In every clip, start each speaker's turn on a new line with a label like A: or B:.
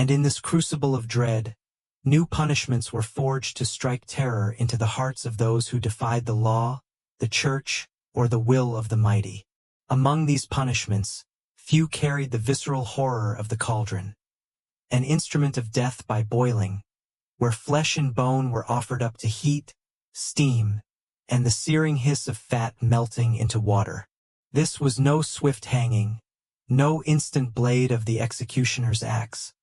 A: And in this crucible of dread, new punishments were forged to strike terror into the hearts of those who defied the law, the church, or the will of the mighty. Among these punishments, few carried the visceral horror of the cauldron, an instrument of death by boiling, where flesh and bone were offered up to heat, steam, and the searing hiss of fat melting into water. This was no swift hanging, no instant blade of the executioner's axe,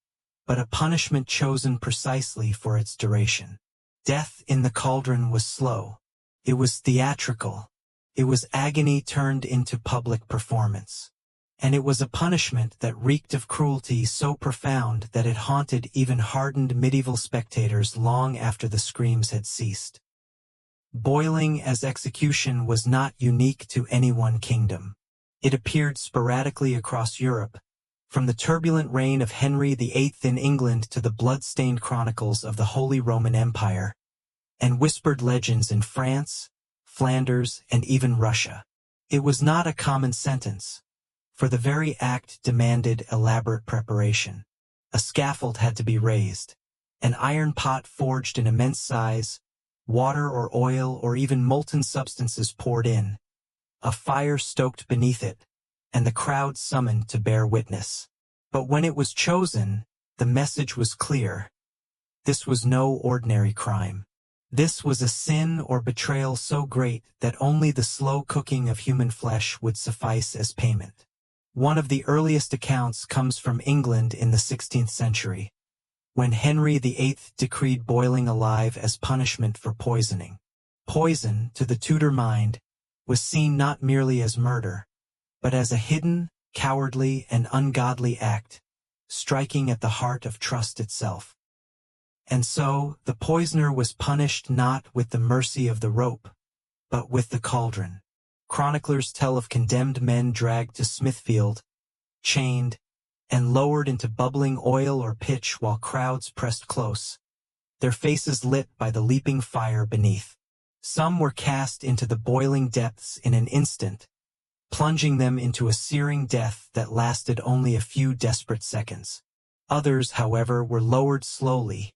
A: but a punishment chosen precisely for its duration. Death in the cauldron was slow. It was theatrical. It was agony turned into public performance. And it was a punishment that reeked of cruelty so profound that it haunted even hardened medieval spectators long after the screams had ceased. Boiling as execution was not unique to any one kingdom. It appeared sporadically across Europe, from the turbulent reign of Henry VIII in England to the blood-stained chronicles of the Holy Roman Empire, and whispered legends in France, Flanders, and even Russia. It was not a common sentence, for the very act demanded elaborate preparation. A scaffold had to be raised, an iron pot forged in immense size, water or oil or even molten substances poured in, a fire stoked beneath it, and the crowd summoned to bear witness. But when it was chosen, the message was clear. This was no ordinary crime. This was a sin or betrayal so great that only the slow cooking of human flesh would suffice as payment. One of the earliest accounts comes from England in the 16th century, when Henry VIII decreed boiling alive as punishment for poisoning. Poison, to the Tudor mind, was seen not merely as murder, but as a hidden, cowardly, and ungodly act, striking at the heart of trust itself. And so, the poisoner was punished not with the mercy of the rope, but with the cauldron. Chroniclers tell of condemned men dragged to Smithfield, chained, and lowered into bubbling oil or pitch while crowds pressed close, their faces lit by the leaping fire beneath. Some were cast into the boiling depths in an instant, plunging them into a searing death that lasted only a few desperate seconds. Others, however, were lowered slowly,